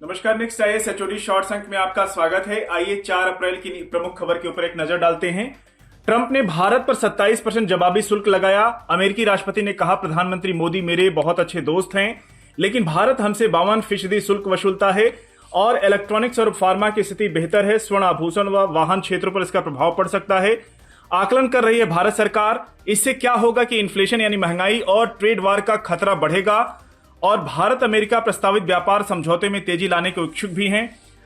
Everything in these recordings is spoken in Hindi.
नमस्कार, नेक्स्ट आईएएस एचओडी शॉर्ट्स अंक में आपका स्वागत है। आइए 4 अप्रैल की प्रमुख खबर के ऊपर एक नजर डालते हैं। ट्रंप ने भारत पर 27% जवाबी शुल्क लगाया। अमेरिकी राष्ट्रपति ने कहा, प्रधानमंत्री मोदी मेरे बहुत अच्छे दोस्त हैं, लेकिन भारत हमसे 52% शुल्क वसूलता है और इलेक्ट्रॉनिक्स और फार्मा की स्थिति बेहतर है। स्वर्ण आभूषण व वाहन क्षेत्रों पर इसका प्रभाव पड़ सकता है। आकलन कर रही है भारत सरकार, इससे क्या होगा कि इन्फ्लेशन यानी महंगाई और ट्रेड वार का खतरा बढ़ेगा और भारत अमेरिका प्रस्तावित व्यापार समझौते में तेजी लाने को इच्छुक भी हैं।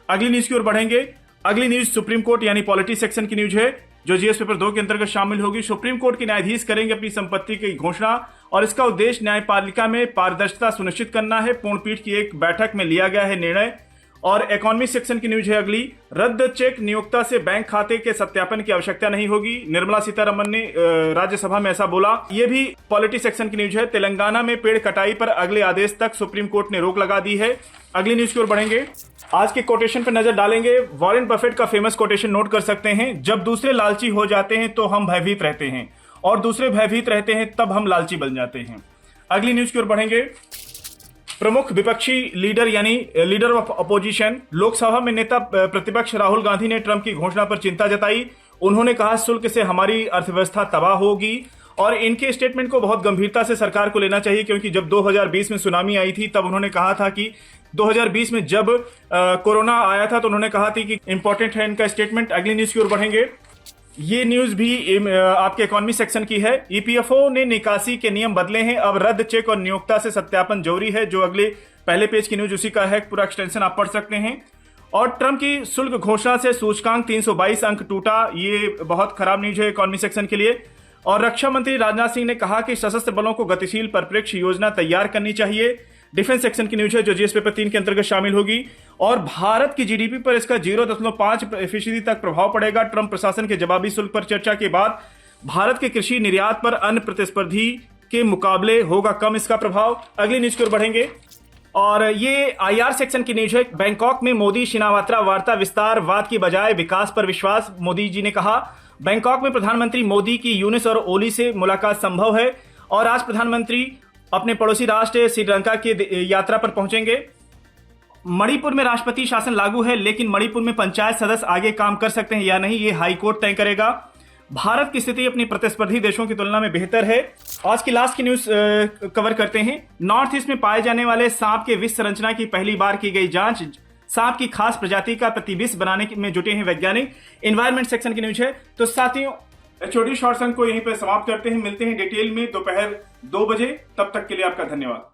अगली न्यूज की ओर बढ़ेंगे। अगली न्यूज सुप्रीम कोर्ट यानी पॉलिटी सेक्शन की न्यूज है, जो जीएस पेपर 2 के अंतर्गत शामिल होगी। सुप्रीम कोर्ट के न्यायाधीश करेंगे अपनी संपत्ति की घोषणा और इसका उद्देश्य न्यायपालिका में पारदर्शिता सुनिश्चित करना है। पूर्ण पीठ की एक बैठक में लिया गया है निर्णय। और इकोनॉमी सेक्शन की न्यूज है अगली, रद्द चेक नियोक्ता से बैंक खाते के सत्यापन की आवश्यकता नहीं होगी। निर्मला सीतारमण ने राज्यसभा में ऐसा बोला। यह भी पॉलिटी सेक्शन की न्यूज है। तेलंगाना में पेड़ कटाई पर अगले आदेश तक सुप्रीम कोर्ट ने रोक लगा दी है। अगली न्यूज की ओर बढ़ेंगे। आज के कोटेशन पर नजर डालेंगे। वॉरेन बफेट का फेमस कोटेशन नोट कर सकते हैं, जब दूसरे लालची हो जाते हैं तो हम भयभीत रहते हैं और दूसरे भयभीत रहते हैं तब हम लालची बन जाते हैं। अगली न्यूज की ओर बढ़ेंगे। प्रमुख विपक्षी लीडर यानी लीडर ऑफ अपोजिशन लोकसभा में नेता प्रतिपक्ष राहुल गांधी ने ट्रंप की घोषणा पर चिंता जताई। उन्होंने कहा, शुल्क से हमारी अर्थव्यवस्था तबाह होगी और इनके स्टेटमेंट को बहुत गंभीरता से सरकार को लेना चाहिए, क्योंकि जब 2020 में सुनामी आई थी तब उन्होंने कहा था कि 2020 में जब कोरोना आया था तो उन्होंने कहा थी कि इंपॉर्टेंट है इनका स्टेटमेंट। अगली न्यूज की ओर बढ़ेंगे। ये न्यूज भी आपके इकोनॉमी सेक्शन की है। ईपीएफओ ने निकासी के नियम बदले हैं, अब रद्द चेक और नियोक्ता से सत्यापन जरूरी है, जो अगले पहले पेज की न्यूज उसी का है। पूरा एक्सटेंशन आप पढ़ सकते हैं। और ट्रंप की शुल्क घोषणा से सूचकांक 322 अंक टूटा, ये बहुत खराब न्यूज है इकोनॉमी सेक्शन के लिए। और रक्षा मंत्री राजनाथ सिंह ने कहा कि सशस्त्र बलों को गतिशील परिप्रेक्ष्य योजना तैयार करनी चाहिए। डिफेंस सेक्शन की न्यूज है, जो जीएस पेपर 3 के अंतर्गत शामिल होगी। और भारत की जीडीपी पर इसका 0.5% तक प्रभाव पड़ेगा। ट्रंप प्रशासन के जवाबी शुल्क पर चर्चा के बाद भारत के कृषि निर्यात पर अन्य प्रतिस्पर्धी के मुकाबले होगा कम इसका प्रभाव। अगली न्यूज की ओर बढ़ेंगे और ये आईआर सेक्शन की न्यूज है। बैंकॉक में मोदी शिनावात्रा वार्ता, विस्तारवाद की बजाय विकास पर विश्वास, मोदी जी ने कहा। बैंकॉक में प्रधानमंत्री मोदी की यूनिस और ओली से मुलाकात संभव है। और आज प्रधानमंत्री अपने पड़ोसी राष्ट्र श्रीलंका की यात्रा पर पहुंचेंगे। मणिपुर में राष्ट्रपति शासन लागू है, लेकिन मणिपुर में पंचायत सदस्य आगे काम कर सकते हैं या नहीं, ये हाईकोर्ट तय करेगा। भारत की स्थिति अपनी प्रतिस्पर्धी देशों की तुलना में बेहतर है। आज की लास्ट की न्यूज कवर करते हैं। नॉर्थ ईस्ट में पाए जाने वाले सांप के विष संरचना की पहली बार की गई जांच। सांप की खास प्रजाति का प्रतिविष बनाने में जुटे हैं वैज्ञानिक। एनवायरमेंट सेक्शन की न्यूज है। तो साथियों, एचओडी शॉर्ट्स अंक को यहीं पर समाप्त करते हैं। मिलते हैं डिटेल में दोपहर 2 बजे। तब तक के लिए आपका धन्यवाद।